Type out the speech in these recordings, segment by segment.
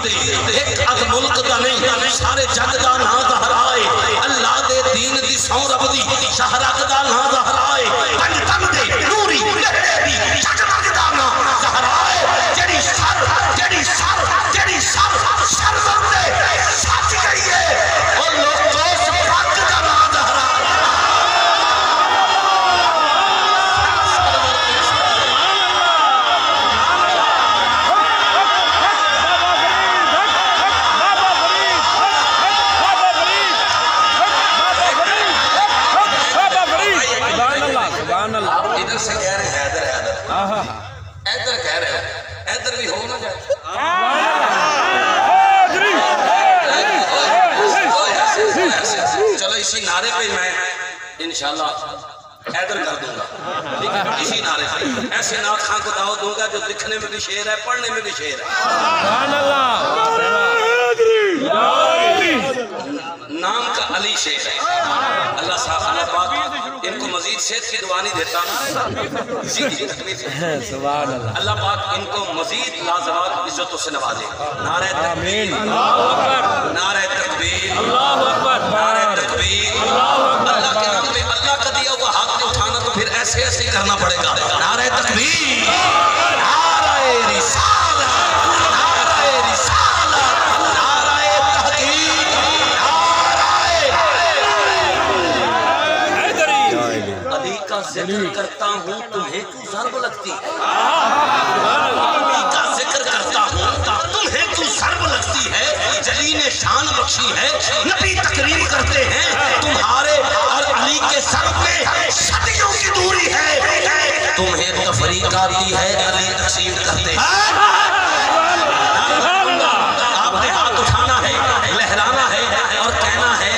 ایک اد ملک دا نہیں سارے جگ دا نا دہرائے اللہ دے دین دی سو رب دی شہرک دا نا دہرائے تن تن دے نوری لہرے دی جگمگ دا نا دہرائے جڑی سر بندے سچ گئی ہے اور لوگ دوست پاک دا نا دہرائے آپ ادھر سے کہہ رہے ہیں حیدر کہہ رہے ہیں حیدر بھی ہو نہ جائے چلو اسی نعرے پہ میں انشاءاللہ حیدر کر دوں گا اسی نعرے پہ ایسے نعت خان کو دعوت دوں گا جو لکھنے میں بھی شعر ہے پڑھنے میں بھی شعر ہے نام کا علی شیخ ہے اللہ صاحب اللہ پاک ان کو مزید صحت کی دعا نہیں دیتا سبحان اللہ اللہ پاک ان کو مزید لازوال عزتوں سے نوازے نعرہ تکبیر نعرہ تکبیر نعرہ تکبیر اللہ کے نام میں اللہ کا دیا ہوا ہاتھ میں اٹھانا تو پھر ایسے ایسے کرنا پڑے گا نعرہ تکبیر نعرہ رسالہ نعرہ رسالہ ذکر کرتا ہوں تمہیں کیوں ضرب لگتی ہے علی کا ذکر کرتا ہوں تمہیں کیوں ضرب لگتی ہے جلی نے شان بخشی ہے نبی تقریر کرتے ہیں تمہارے اور علی کے سر پہ صدیوں کی دوری ہے تمہیں تفریق آتی ہے علی تقسیم کرتے ہیں آپ نے ہاتھ اٹھانا ہے لہرانا ہے اور کہنا ہے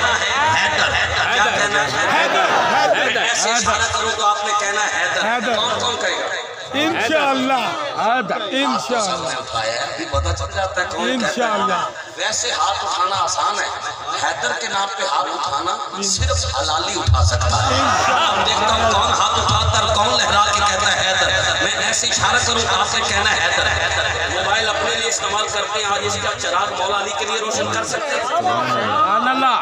حیدر کیا کہنا ہے حیدر ایسے اشارہ کرو تو آپ نے کہنا ہے حیدر کون کون کہے گا انشاءاللہ انشاءاللہ اٹھایا ہے ابھی پتہ چل جاتا ہے کون کہتا ہے ویسے ہاتھ اٹھانا آسان ہے حیدر کے نام پہ ہاتھ اٹھانا صرف حلالی اٹھا سکتا ہے اب دیکھتا ہوں کون ہاتھ اٹھاتا ہے کون لہرا کے کہتا ہے حیدر میں ایسے اشارہ کروں آپ نے کہنا ہے حیدر موبائل اپنے لیے استعمال کرتے ہیں آج اس کا چراغ مولا علی کے لیے روشن کر سکتے ہیں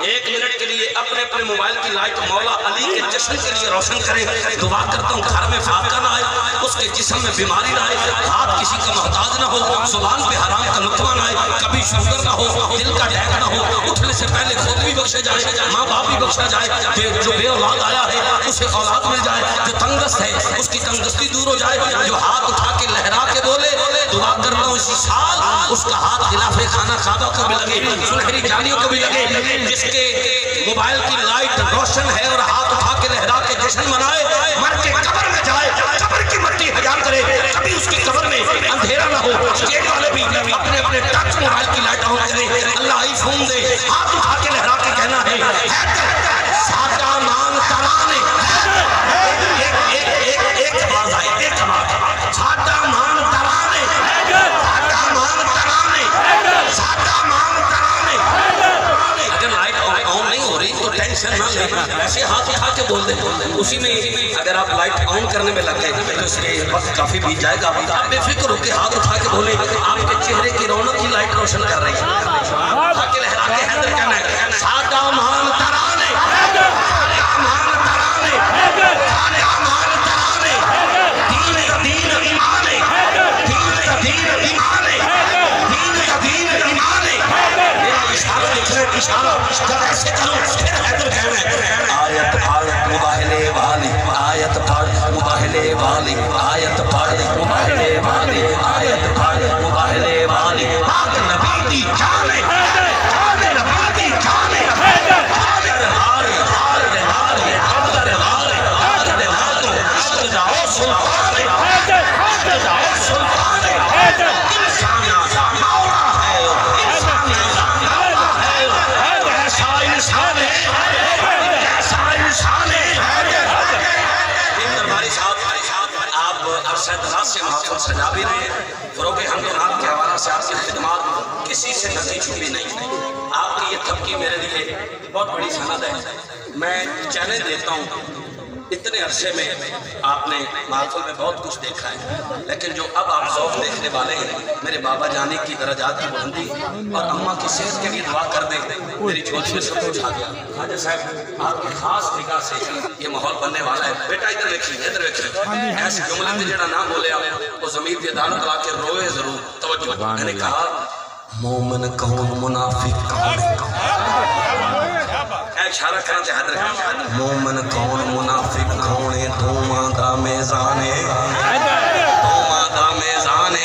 ایک منٹ کے لیے اپنے اپنے موبائل کی لائٹ مولا علی کے جشن کے لیے روشن کریں دعا کرتا ہوں گھر میں فاقہ نہ آئے اس کے جسم میں بیماری نہ آئے ہاتھ کسی کا محتاج نہ ہو زبان پہ حرام کا لقمہ نہ آئے کبھی شوگر نہ ہو دل کا ڈیک نہ ہو اٹھنے سے پہلے خود بھی بخشے جائے ماں باپ بھی بخشا جائے جو بے اولاد آیا ہے اسے اولاد مل جائے جو تنگست ہے اس کی تنگستی دور ہو جائے جو ہاتھ اٹھا کے لہرا کے بولے دعا کر رہا ہوں اسی سال اس کا ہاتھ خلاف خانہ کعبہ کو بھی لگے سنہری جانیوں کو بھی لگے جس کے موبائل کی لائٹ روشن ہے اور ہاتھ اٹھا کے لہرا کے جشن منائے مر کے قبر میں جائے قبر کی مٹی حجام کرے کبھی اس کی قبر میں اندھیرا نہ ہو اسٹیٹ والے بھی اپنے اپنے ٹچ موبائل کی لائٹ آن کرے اللہ آئی فون دے ہاتھ اٹھا کے لہرا کے کہنا ہے ساٹا مان ترانے ایک آواز آئی ایک آواز ساٹا مان ترانے ساٹا مان ترانے ساٹا مان ترانے اگر لائٹ آن نہیں ہو رہی تو ٹینشن نہ لیں ایسے ہاتھ اٹھا کے بول دیں اسی میں اگر آپ لائٹ آن کرنے میں لگ گئے تو اس کے وقت کافی بیت جائے گا آپ بے فکر ہو کے ہاتھ اٹھا کے بولیں آپ کے چہرے کی رونق کی لائٹ روشن کر رہی ہے اٹھا کے لہرا کے حیدر کہنا ہے ساٹا مان ترانے ساٹا مان ترانے ساٹا مان ترانے دین کا دین ایمان ہے دین کا دین ایمان ہے دین کا دین ایمان ہے میرا اشارہ لکھنے اشارہ جب ایسے کروں پھر حیدر کہنا ہے آیت پڑھ مباہلے والی آیت پڑھ مباہلے والی آیت پڑھ مباہلے والی آیت پڑھ مباہلے والی آگ نبی دی جانے آگ نبی دی جانے آگر ہارے ہارے ہارے آگر ہارے آگر ہارے آگر جاؤ سلطانے آگر جاؤ سلطانے انسانہ مولا ہے انسانہ مولا ہے ایسا انسان ہے ایسا انسان ہے درباری صاحب آپ عرصہ دراز سے محفل سجا بھی رہے ہیں فروغ حمد و نعت کے حوالہ سے آپ کی خدمات کسی سے نزدیک چھپی نہیں آپ کی یہ تھپکی میرے لیے بہت بڑی سند ہے میں چیلنج دیتا ہوں اتنے عرصے میں آپ نے محفل میں بہت کچھ دیکھا ہے، لیکن جو اب آپ ذوق دیکھنے والے ہیں، میرے بابا جانی کی درجات کی بلندی اور اماں کی صحت کے لیے دعا کر دیں، میری جھولی میں سب کچھ آ گیا۔ خواجہ صاحب آپ کی خاص نگاہ سے یہ ماحول بننے والا ہے۔ بیٹا ادھر دیکھیے، ادھر دیکھیے، ایسے جملے میں جڑا نہ بولے وہ ضمیر کی عدالت لا کے روئے ضرور۔ توجہ، میں نے کہا مومن کون منافق کون، اشارہ کرنا تے حضرت مومن کون منافق کون، دوواں دا میزان دوواں دا میزان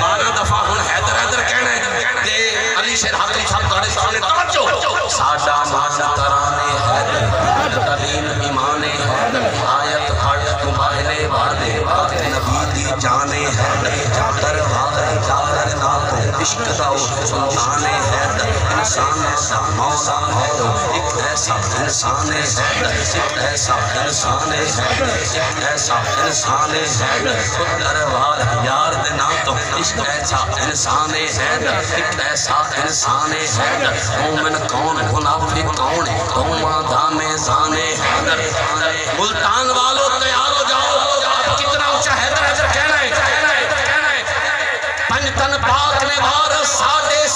بارہ دفعہ ہن حیدر حیدر کہنا ہے تے علی شیر حقی صاحب تہاڈے سامنے توجہ، ساڈا مان ترانے حیدر دلیل ایمان حیدر، آیت پڑھ تمہارے وعدے بات نبی دی جانے حیدر، دربار جار نات عشق دا سلطان حیدر، انسان دا مولا ہے ایک ایسا انسان ہے، ایک ایسا انسان ہے، ایک ایسا انسان ہے، دربار یار دے نام تو عشق ایسا انسان ہے، ایک ایسا انسان ہے، مومن کون منافق کون، دوواں دا میزان حیدر۔ ملتان والو تیار ہو جاؤ، اب کتنا اونچا حیدر حیدر کہنا ہے، پنجتن پاک نے بار ساڑھے